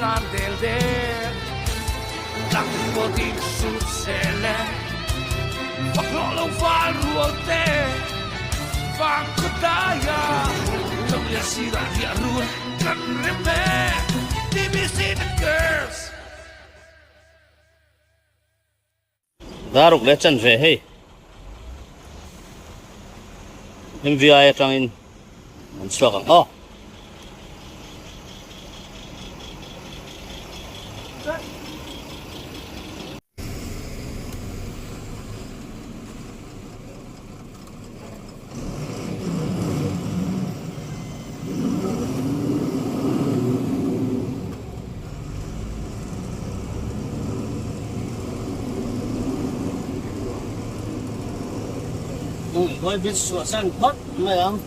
del del l'acqua di succele fa lo fa il ruote fa cotaya non li si da di arrua non reme di visit girls daruk lechan ve hey MVI atangin manslok oh Tôi biết sửa sang mất mày không?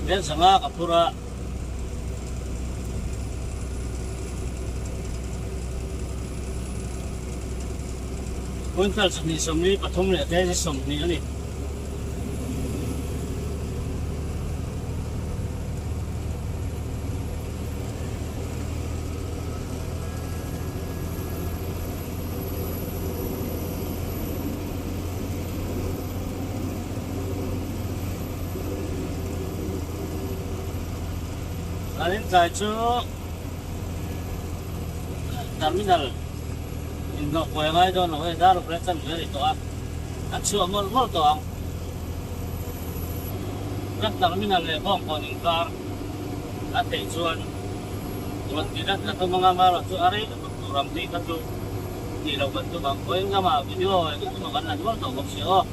Dia sama kapura. Kuntal sumni pathum le te sumni ani alin kai chu terminal Indo ko ngai do no daru presan very to achu amol mol to ang nak terminal le bong ko ni car ate chuan tuan tidak na mga maro chu are turam di ka tu di lo ban tu bang ko nga ma video ay tu no kan wal to box yo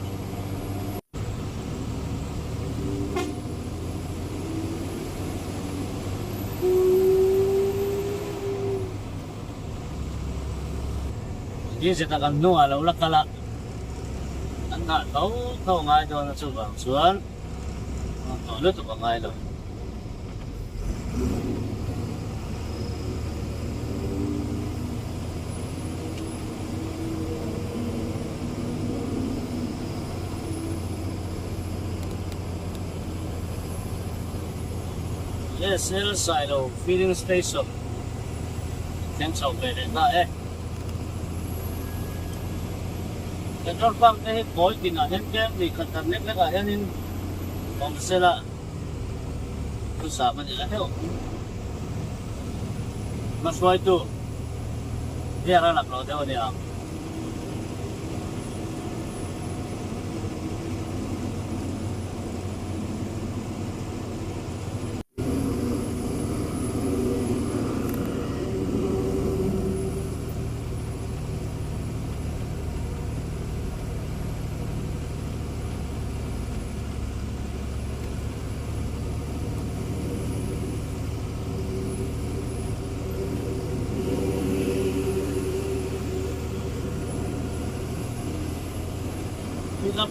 Dia cakap no ala ulah kala anak tahu ngai do na subang suan tahu lu tu ngai lo yes side of filling station thanks so very much petrol pump eh boy dinahin kem di katanek na kaya nin kung sila kusama nila heo mas mo ito di ara upload ako niya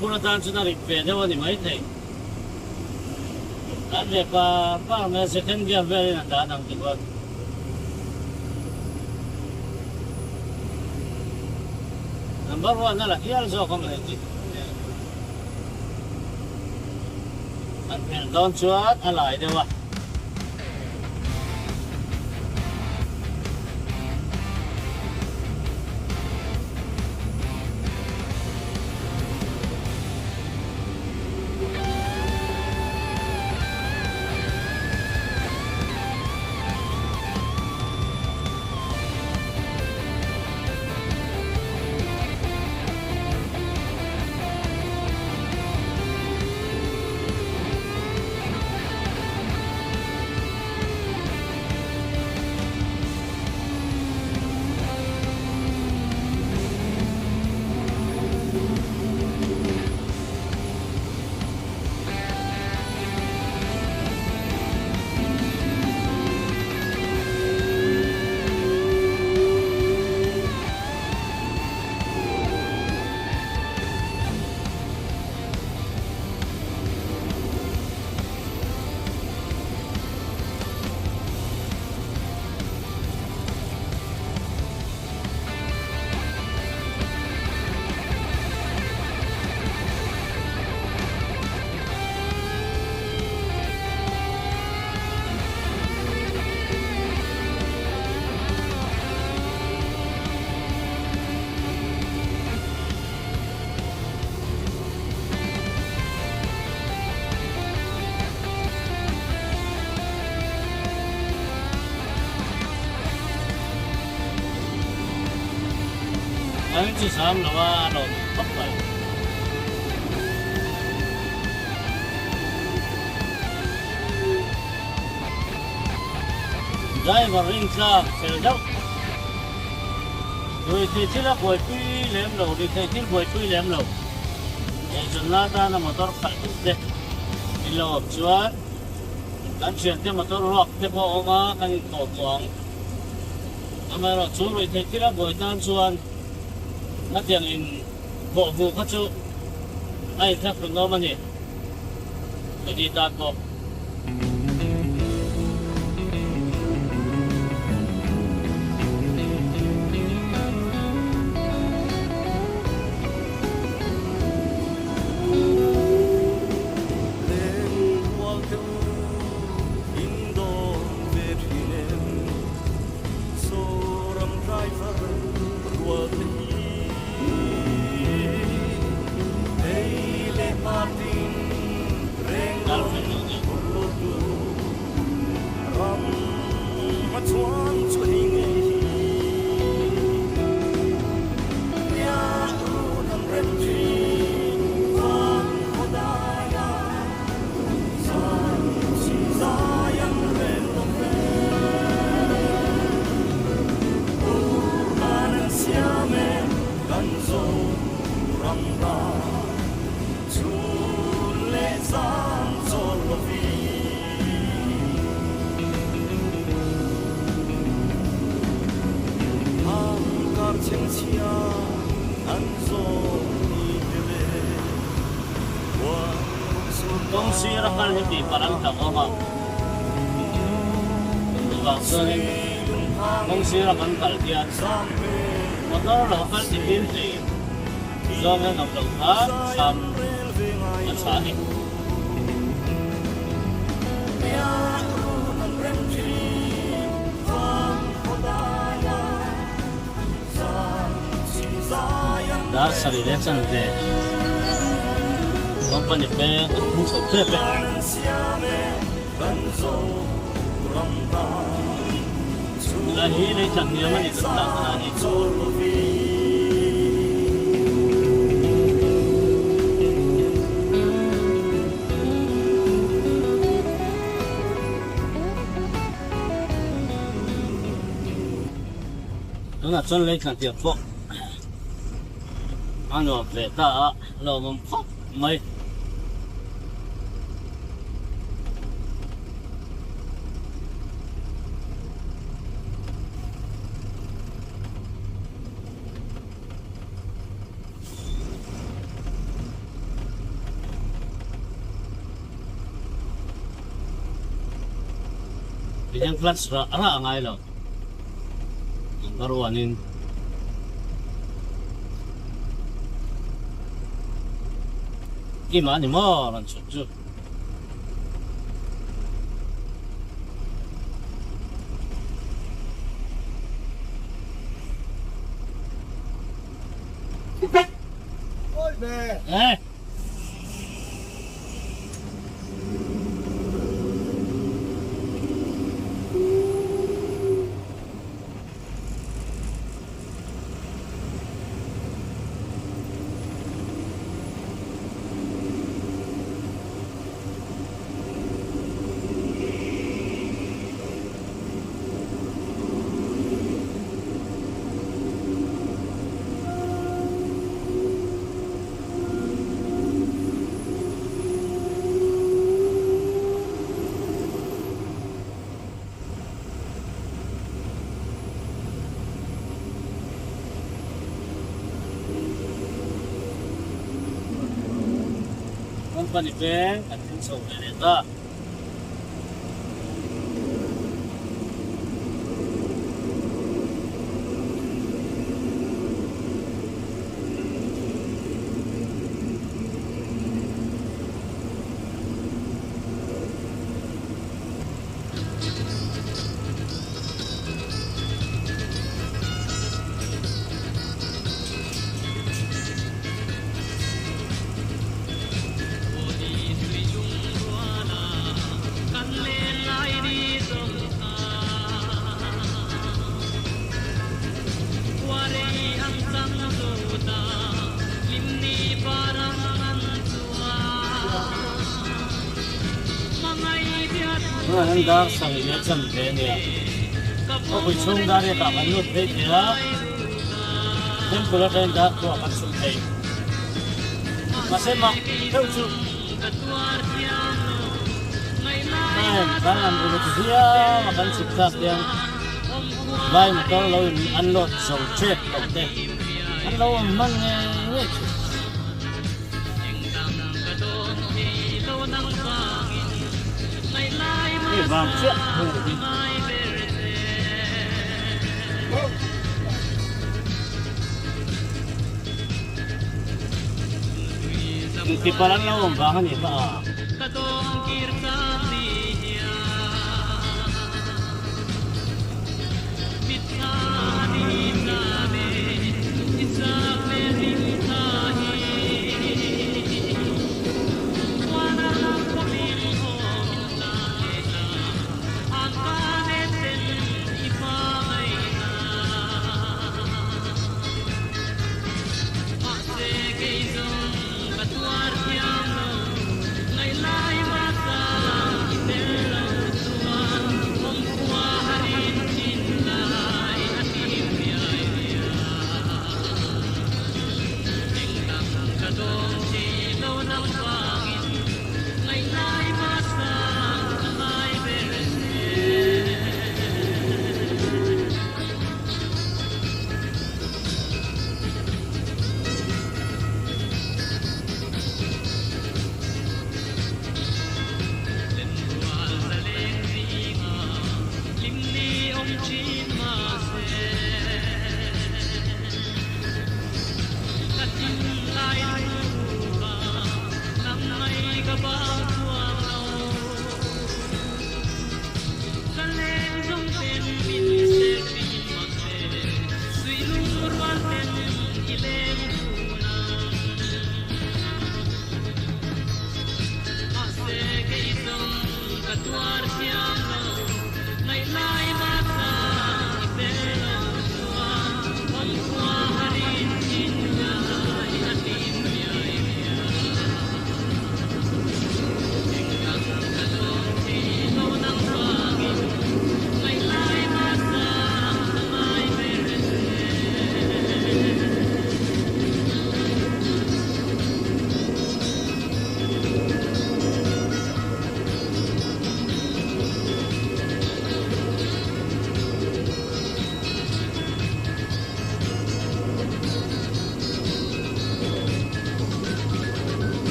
pura tanto na ripete o di mai te ade pa me second gear very na danang diba number 1 na la kiyal so kom le ti at don chuat alai dewa anh chú sám làว่าเราbắt phải driver ring sa sel đâu rồi thì chỉ là buổi phi lem lâu đi thì chỉ buổi phi lem lâu để cho nó ta là motor phải được đấy đi lâu chuột anh chuyển theo motor rock theo bộ mà cái tổ quảng mà rồi chú rồi thì chỉ là buổi tan chuột nó tiền in bộ vụ các chú ai theo phương nó mà nhỉ để đi ta có kung sira ka hindi parang tao sorry kung sira kan kaldian motor lokal di pinti zona ng lugha sam masani dar sarili sante company pe muso pepe lahiri chan yaman itu tangan itu nó chân lấy thằng tiệp phụ anh rồi về ta lo mầm khóc mấy yang clutch ra ngay lo baruanin gimana mo ran suju Ôi về. panipeng at insong nilita. Ang dar sa iya sam ni. O bichong dari ta kanut de dia. Dan pula dan dar ko akan sultai. Masih mak tu. Kan dulu dia makan sikap yang lain kalau unload so check oke. Kalau man ni. Vàng chuyện thì parang lang vàng ni ba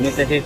ini tadi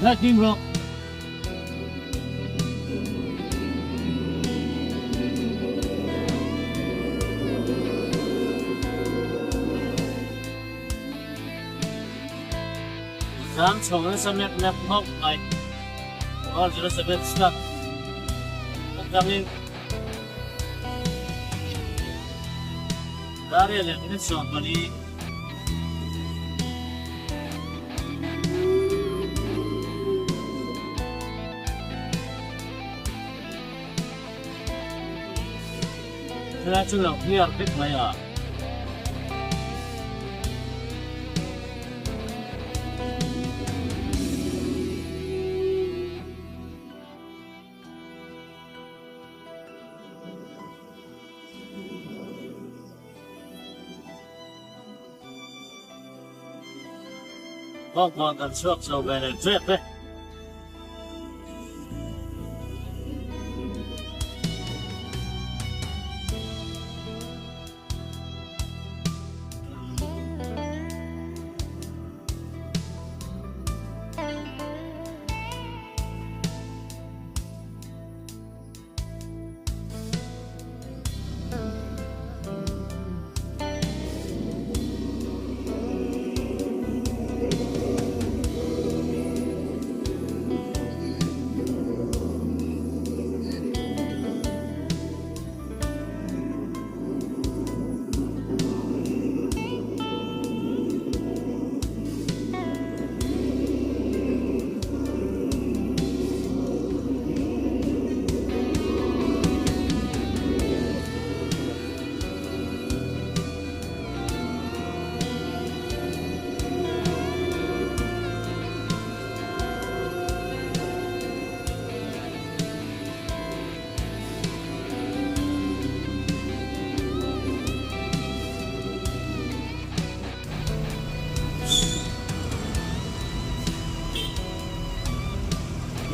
Ra tim rồi. Dám sống lên sân mẹp mốc này. Còn chỉ là sân mẹp sạc. Cảm ơn. Dari là cái sọn mà đi. Ra chung là kia biết mày à. Con cần suốt rồi về là tuyệt đấy.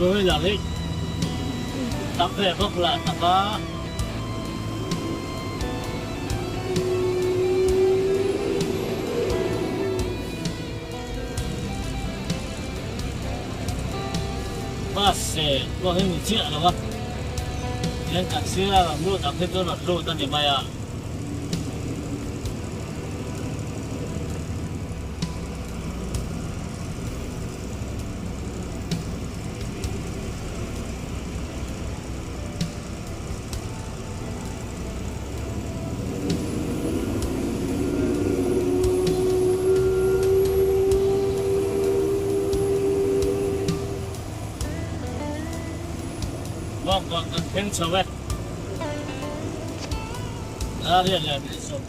Rồi là đi. Tắm về không là tắm ba. Masih, wah ini cik ada apa? Yang tak sila, lu tak betul nak lu tak dibayar. Con tiếng sâu ấy. Đó là cái sâu.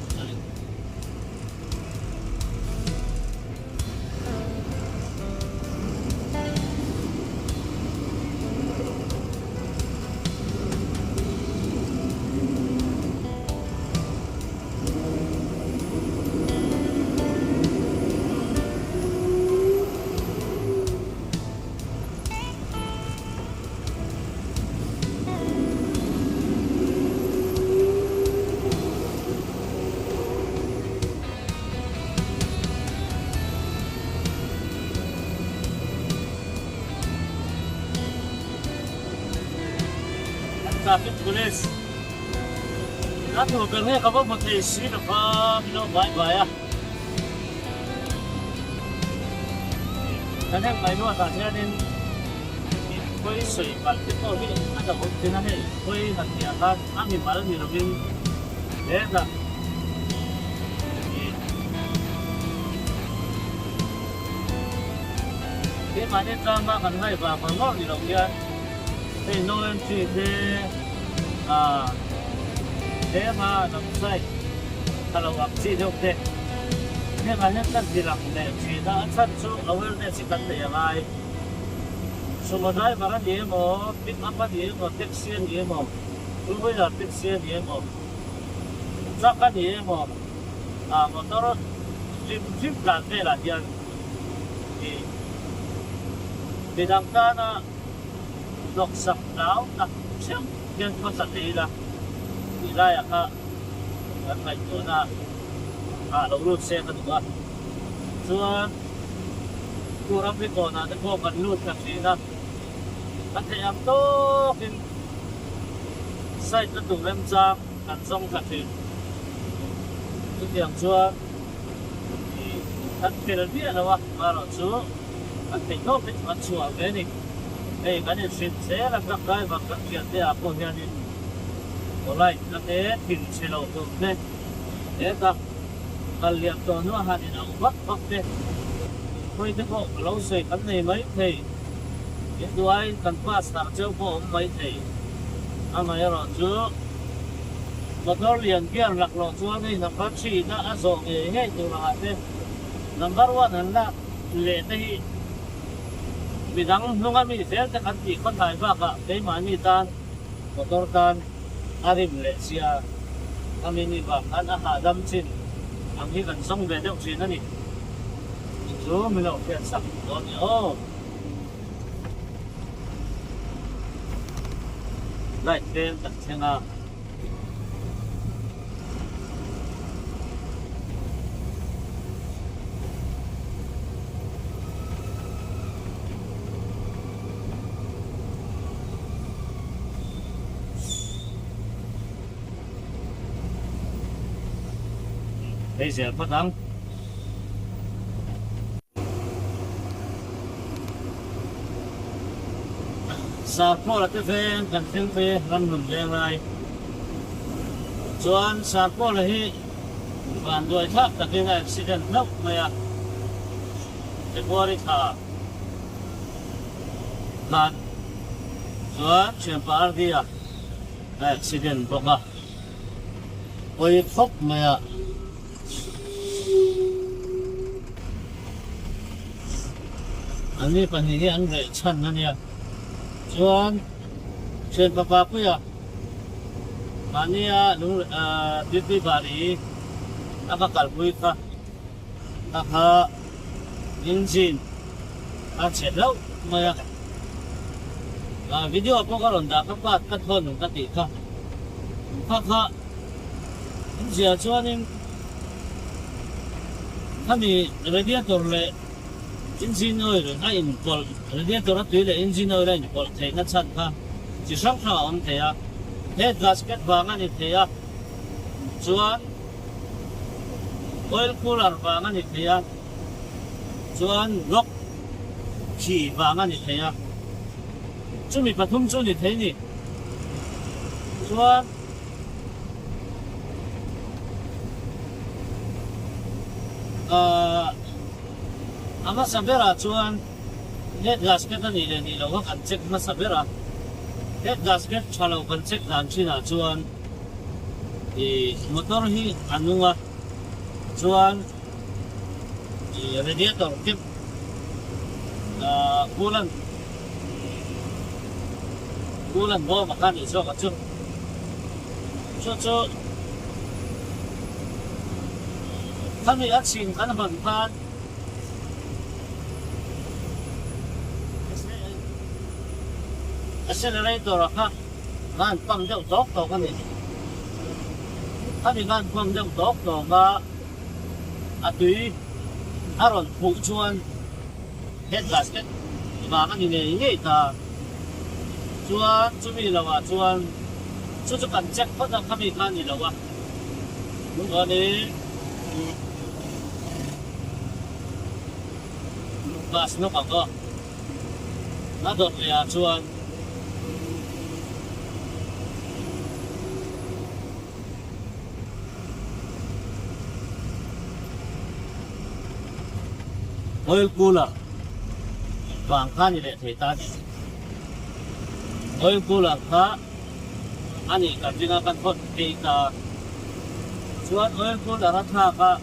Traffic police. Nato perché acabamos de decir pa no vaya. Kadang may no ta nên khơi sợi bắn cái tôi biết anh là một thế này khơi hạt nhà ta ăn mình bán nhiều lắm thế là cái mà nên cho mà còn hay và còn ngon gì đâu kia thì nói chuyện thế thế mà làm sai kalau aksi đâu thế thế mà nhất là gì làm để chỉ đã sát số ở bên đây chỉ cần để lại số một đấy mà cái gì mà pick up cái gì mà taxi gì mà đối với là taxi gì mà truck cái gì mà motor jeep là cái là gì thì bidang ka na loksak daw na siyang yan ko sa tila ilaya ka at may ito na lulot siya ka diba so kurang ito na nagpo kanlut kasi na at kayang to site na tulem sa kansong kasi ito yung suwa at pinalbiya na wak maro so at ito at suwa gani eh ganyan siya lang kakay magkakyan di ako yan Alright, nanti tin sila tu ne. Eka kalian tu nu hari na ubat bakte. Koi teko lau sei kan nei mai thei. Ye duai kan pas tar cheu po mai thei. Ama ya ro chu. Motor lian gear lak lo chu ni number 3 na aso nge nge tu la te. Number 1 han la le nei. Bidang nunga mi sel te kan ti kon thai ba ka te mani tan motor tan Ari Malaysia kami ni bang anak Adam Chin ang hikan song bedok Chin ni so milo kaya sak don oh right then tak senga bây giờ bắt đầu sa po là cái về cần tiếng về làm lùm về này chuan sa po là hi bàn đuôi tháp đặc biệt là accident nóc mày cái body thả bàn chuan chuyện phá đi accident bốc à ôi khóc mày anh ấy phần này anh để chân anh ấy, chuan trên papa puya, anh ấy đúng đi bari, apa kalbui ka, apa engine, chết lâu mà video apa kalau ndak apa kat hon kat ika, apa dia chuan ini kami radiator le engine oil na import radiator tu le engine oil import the na chan kha chi sang kha on the ya head gasket wanga ni the ya chuan oil cooler wanga ni the ya chuan lock ki wanga ni the ya chumi pathum chu ni the ni chuan ama sabera chuan head gasket ani le ni lo kan check ma sabera head gasket chalo kan check dan china chuan motor hi anunga chuan radiator tip coolant bo makani so ka chu kami at sin kan ban pan accelerator ha gan pang deuh tok to kami gan pang deuh tok to ma atui aron pu chuan head gasket ma kan ni nei ta chuan chumi lawa chuan chu kan check phot kami kan ni lawa đúng rồi đi gas nó còn có nó đột là chuan oil cooler vàng khan như vậy thì ta đi oil cooler khá anh ấy cảm thấy cái con thì ta chuan oil cooler ra thà cả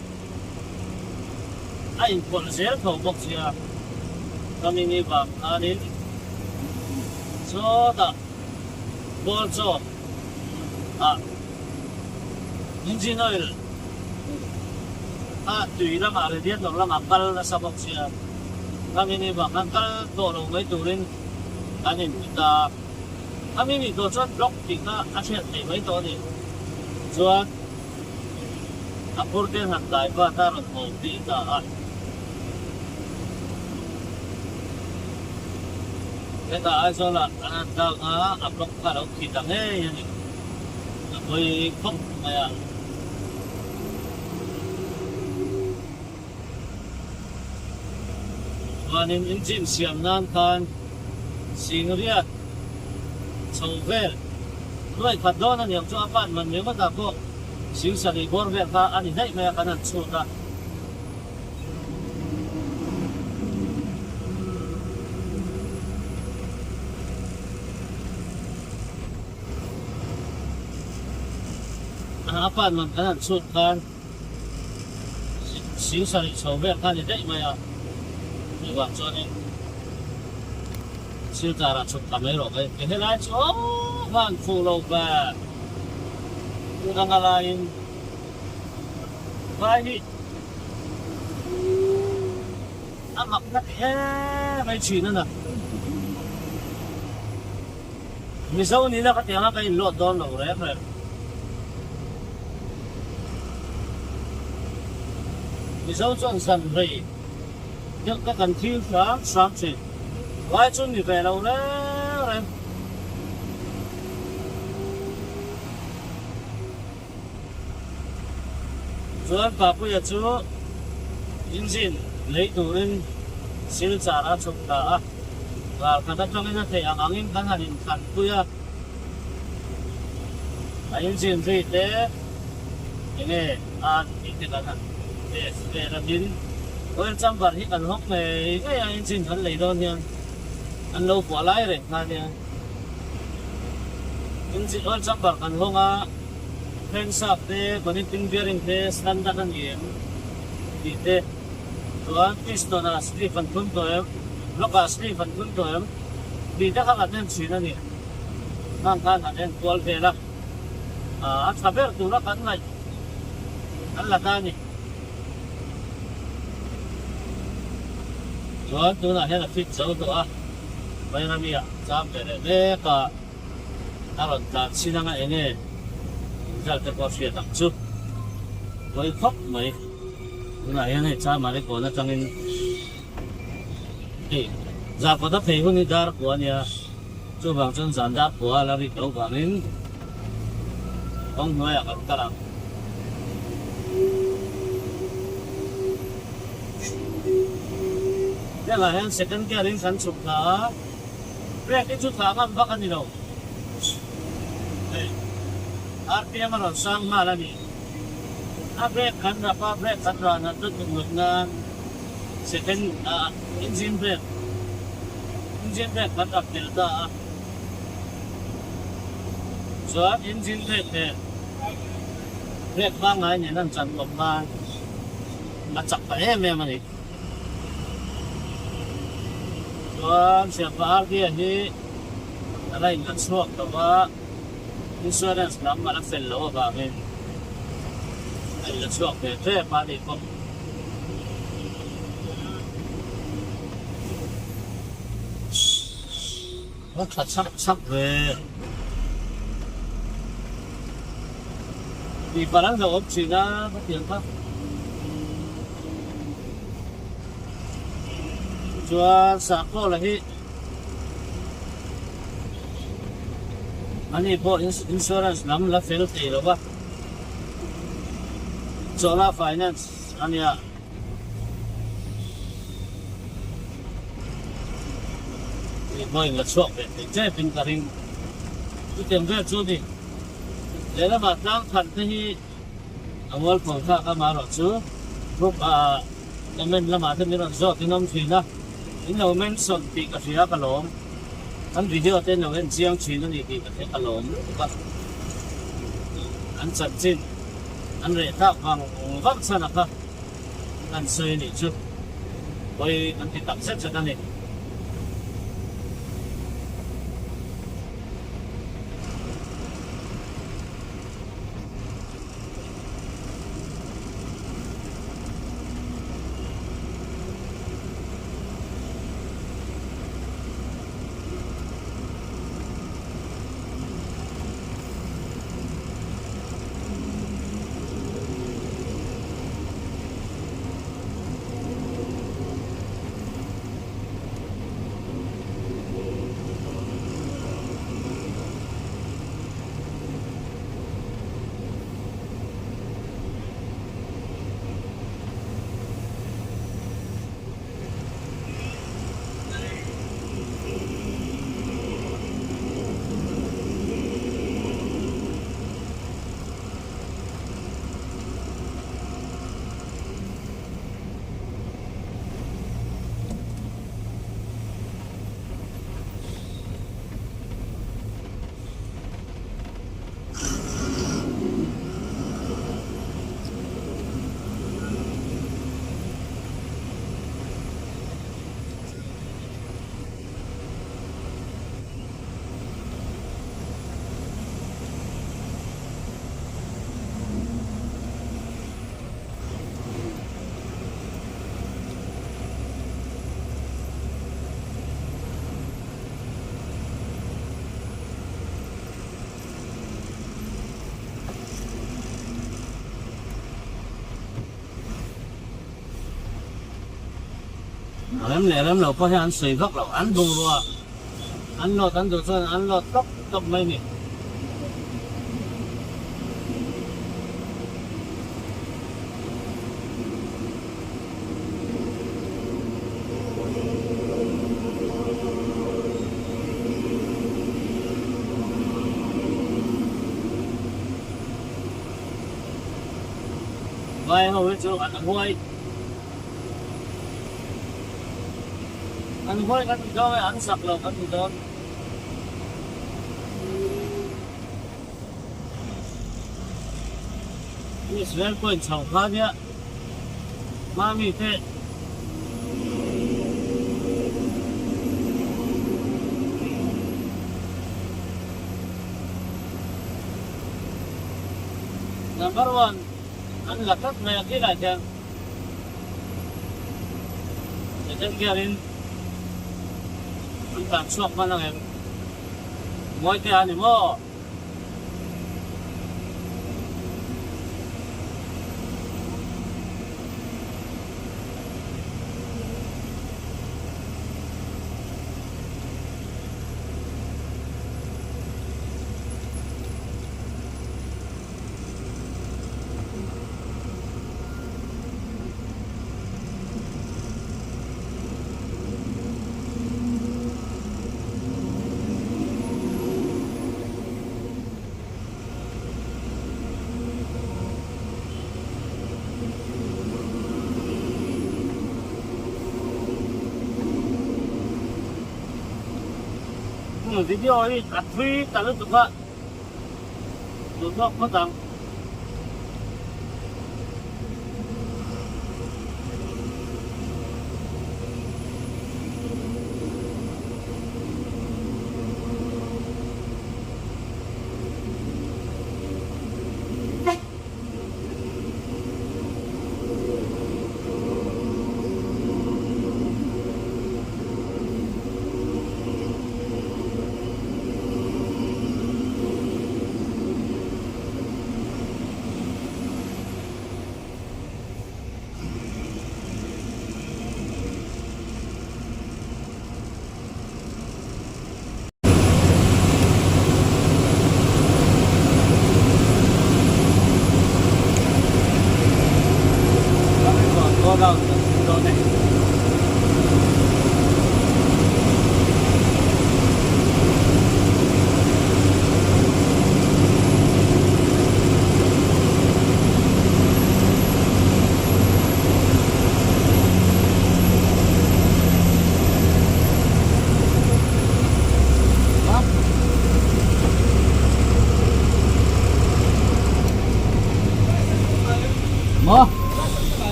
anh còn dễ thầu bốc xia kami ni vàng khan đi so ta bol cho engine oil tùy lắm à, biết đâu lắm à, cal là sao bọc xia, kami ni bang cal to lo mấy tù lên, anh em ta, kami ni to chọn block thì ta ăn thì mấy to đi, chọn, apurten hạt đại và ta rồi ngồi tí ta ăn, cái ta ai cho là anh ta block cả đâu thì tăng hết, với không mày anh em engine siam nan khan singriat chauvel loi khat don ani am chu apan man me ma ta ko sing sari bor ve kha ani dai me kana chu ta apan man kana chu khan sing sari chauvel kha ni dai me vâng cho nên siêu ta là chụp camera rồi cái thế này chỗ vàng phù lâu và đang lại vai đi mặc cái mấy chuyện nữa nè mình sau này là cái tiếng cái lọt đòn rồi đấy phải mình sau chọn sẵn rồi nhưng các cần thiếu sáng chuyện vài chút thì về đâu đấy rồi bà bây giờ chú engine lấy đồ lên siêu trả ra chụp cả và các bạn trong cái này anh em đang hành khẩn bây giờ engine gì thế ini ini kan để làm gì oil chamber hi kan hok này cái engine hắn lấy đâu nha anh lâu bỏ lái rồi ha nha engine oil chamber kan hong fan shaft te connecting bearing te standard ang yem dite tuan piston na slip and punto em loka slip and punto em dite ka katen sina ni nang kan aten 12 vela at saber tu na kan nai Allah tani tuan tu na hela fit so to bay na miya sam le ka aron ta sinanga ene ra cái bao xuyên đặc chút với khóc mấy cái này này cha mà đấy có nó trong nên thì ra có thấp thì hơn đi ra của nhà cho bằng chân giản đáp của là đi đâu bằng đến không nói à các bạn đây là hiện second gear đến sẵn sụp thả cái chút thả mà bắt ăn gì đâu RPM ron sang malami. Brake kan rapa brake kan rana tu tunggu na second engine brake kan rap delta. So engine brake brake bang ay ni nang chan lom na macak pa em ani. So siapa dia ni alai nak suak tu ba insurance lắm mà nó phèn lỗ vào bên anh là chuộc về thuê ba đi không nó thật sắc về vì bà đang dầu ốp chỉ ra có tiền không chua sạc cô là hết anh po insurance nam la fail thì rồi ba Chola Finance anh ya thì mọi người chuộc về thì chơi bình thường cứ tiền về chú đi để nó mà đang thành thì ông ấy còn khác cái mà rồi chú lúc namen lama ten nira zo tinom thina in lo men son ti ka ria ka lom an video ten lo en chiang thina ni ti ka the ka lom ka an chan chin an re tha wang vak sana ka an sei ni chu oi an ti tak set set ani em lo có ăn sấy gốc là ăn bùng luôn ăn lọt ăn đồ sơn ăn lọt tóc tóc mấy nè vài hồi trước ăn muối ăn muối ăn cho ăn sặc lọc ăn đồ ini sebenarnya poin saukannya mami teh number one ang lakat na yakila dyan dyan garin ang tansok man lang yan mo ite ani mo video ini atri tahu tu pak, tu potong.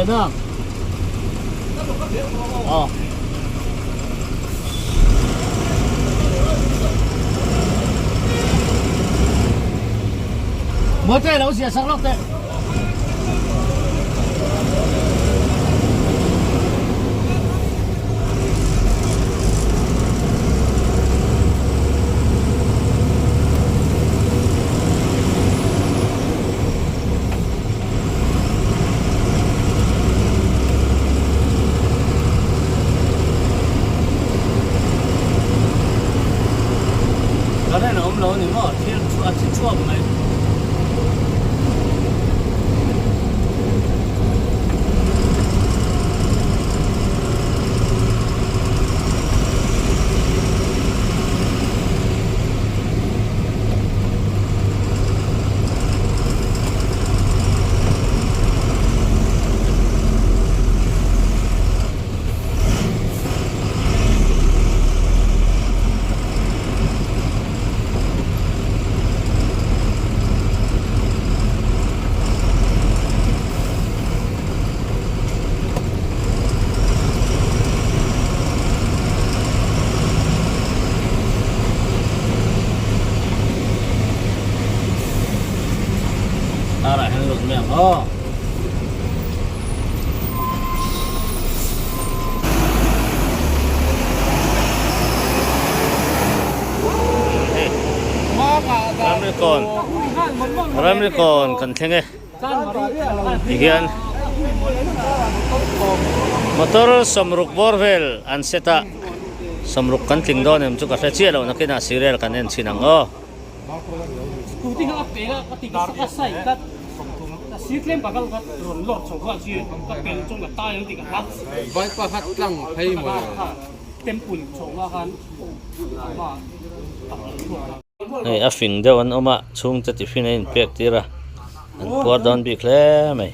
vậy nữa mới thế đâu xỉa sáng lóc thế cái này nó ôm lâu thì nó thiên chua của này lại hàng lượng miệng Ramlikon kan thenge ihian motor somruk borvel anseta somruk kan tingdon em chu ka fechelo nakina serial kanen chinang Kuting ang pera katigas sa kasay kat siklem bakal kat ronlor chongwa chi ka pel chong ka tayo tiga hat Vai pa hat lang pay mo. tempul chongwa kan ma Hey, afing daw an oma chung ta tifin in pek tira an por don bi kle mai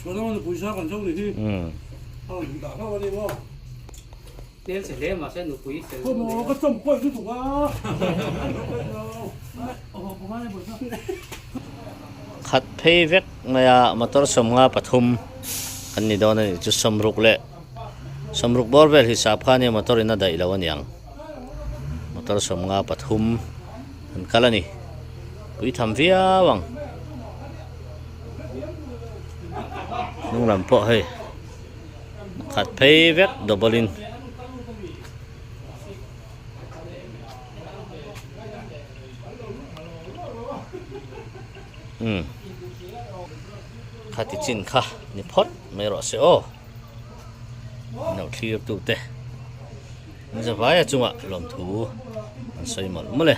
저는 보시아 간 정리 다 가버리 뭐 내일 새 맛에 놓고 있어 뭐 그좀 보여 줘 봐. 그만해 보자. khat phei vek maya motor somnga pathum kan ni don ani chu somruk le somruk borvel hisab khani motor ina dai lawan yang motor somnga pathum kan kalani pui tham via wang nung lam po hei khat phei vek dobolin khati chin kha ni phot me ro se o no clear tu te ni za vai chunga lom thu an soi mol mole